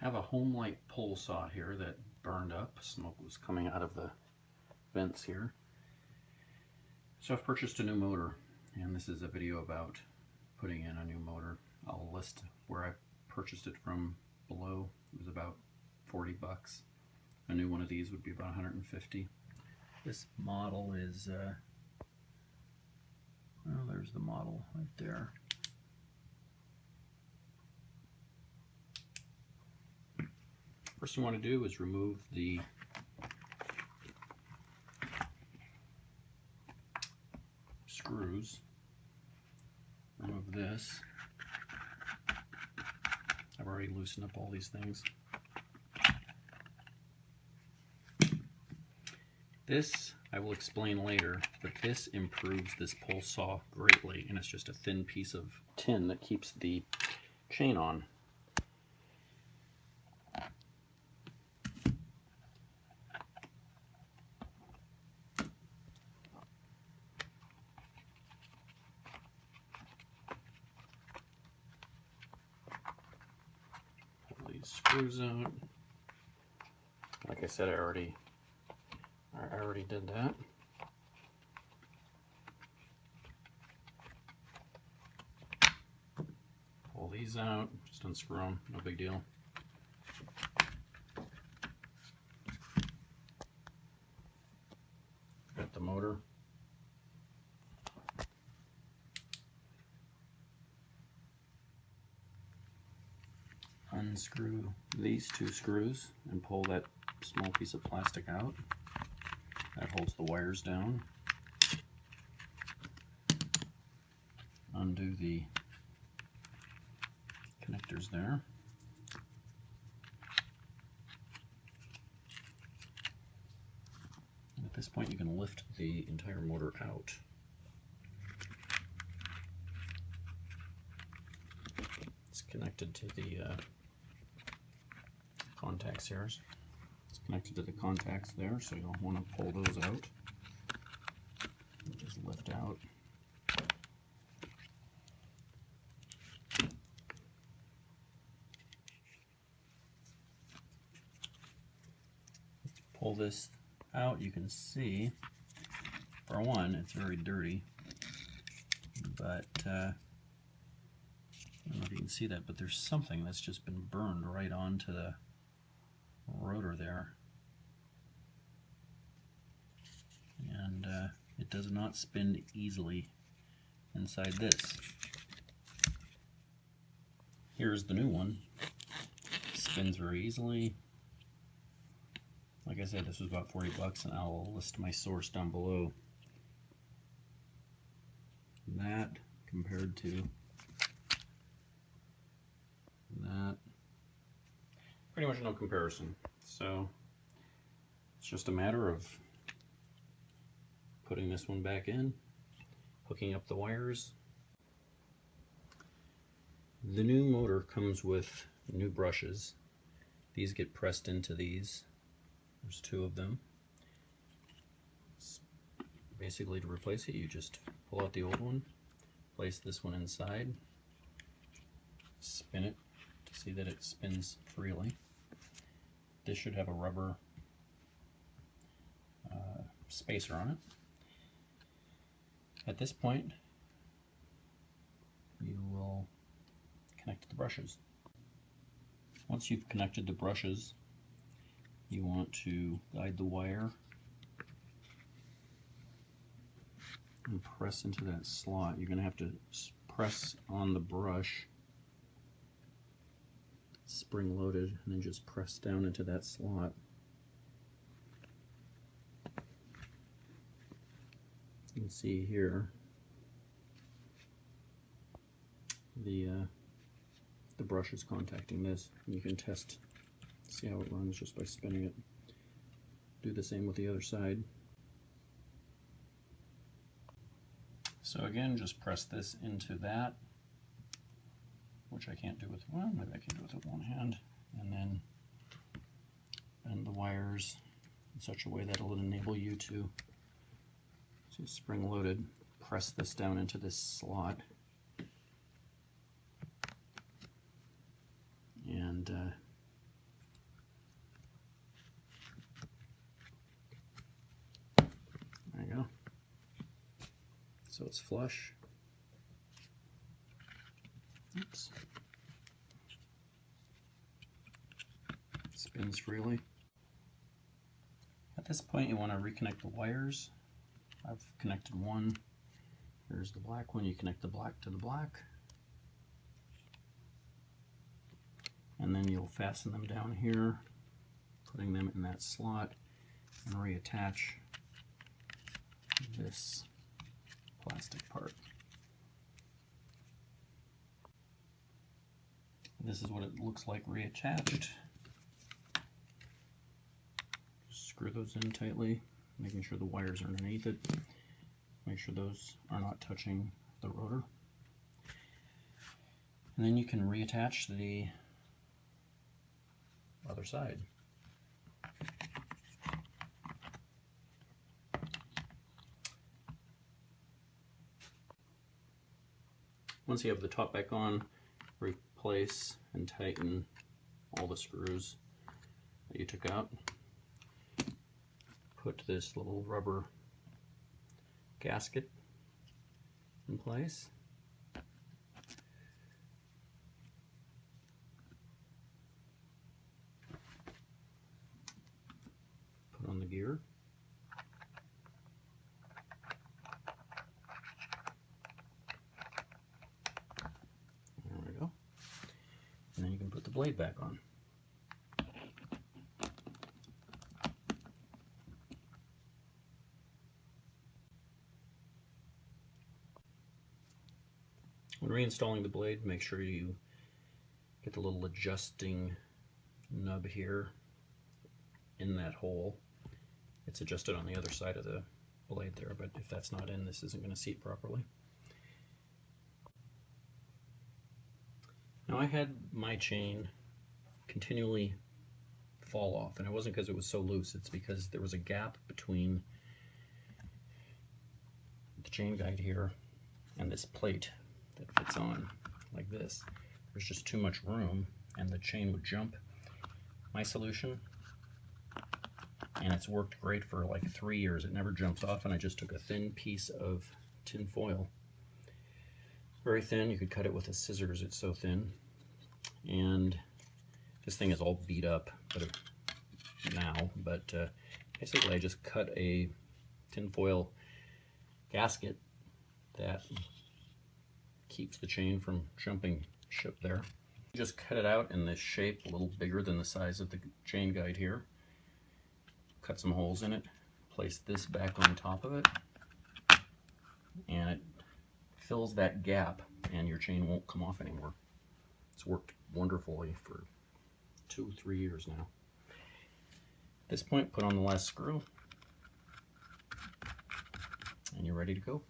have a Homelite pole saw here that burned up. Smoke was coming out of the vents here. So I've purchased a new motor, and this is a video about putting in a new motor. I'll list where I purchased it from below. It was about 40 bucks. A new one of these would be about 150. This model is, well, there's the model right there. First thing you want to do is remove the screws. Remove this. I've already loosened up all these things. This I will explain later, but this improves this pole saw greatly, and it's just a thin piece of tin that keeps the chain on. Pull these screws out. Like I said, I already did that. Pull these out, just unscrew them, no big deal. Got the motor. Unscrew these two screws and pull that small piece of plastic out. That holds the wires down. Undo the connectors there. And at this point you can lift the entire motor out. It's connected to the contacts here. It's connected to the contacts there, so you'll want to pull those out. And just lift out. Pull this out, you can see, for one, it's very dirty, but I don't know if you can see that, but there's something that's just been burned right onto the rotor there, and it does not spin easily inside this. Here's the new one. It spins very easily. Like I said, this was about 40 bucks, and I'll list my source down below. That compared to that, pretty much no comparison. So it's just a matter of putting this one back in, hooking up the wires. The new motor comes with new brushes. These get pressed into these. There's two of them. Basically, to replace it, you just pull out the old one, place this one inside, spin it to see that it spins freely. This should have a rubber spacer on it. At this point, you will connect the brushes. Once you've connected the brushes, you want to guide the wire and press into that slot. You're going to have to press on the brush, spring loaded, and then just press down into that slot. You can see here the brush is contacting this. You can see how it runs just by spinning it. Do the same with the other side. So again, just press this into that, which I can't do with, well, maybe I can do it with one hand, and then bend the wires in such a way that it'll enable you to, so spring loaded, press this down into this slot, and it's flush. Oops. Spins freely. At this point you want to reconnect the wires. I've connected one. Here's the black one. You connect the black to the black. And then you'll fasten them down here, putting them in that slot, and reattach this plastic part. This is what it looks like reattached. Just screw those in tightly, making sure the wires are underneath it. Make sure those are not touching the rotor. And then you can reattach the other side. Once you have the top back on, replace and tighten all the screws that you took out. Put this little rubber gasket in place. Put on the gear. There we go. And then you can put the blade back on. When reinstalling the blade, make sure you get the little adjusting nub here in that hole. It's adjusted on the other side of the blade there, but if that's not in, this isn't going to seat properly. Now I had my chain continually fall off, and it wasn't because it was so loose, it's because there was a gap between the chain guide here and this plate that fits on like this. There's just too much room and the chain would jump. My solution, and it's worked great for like 3 years, it never jumps off, and I just took a thin piece of tin foil, very thin, you could cut it with a scissors, it's so thin, and this thing is all beat up but basically I just cut a tin foil gasket that keeps the chain from jumping ship there. Just cut it out in this shape, a little bigger than the size of the chain guide here. Cut some holes in it, place this back on top of it, and it fills that gap and your chain won't come off anymore. It's worked wonderfully for 2-3 years now. At this point, put on the last screw and you're ready to go.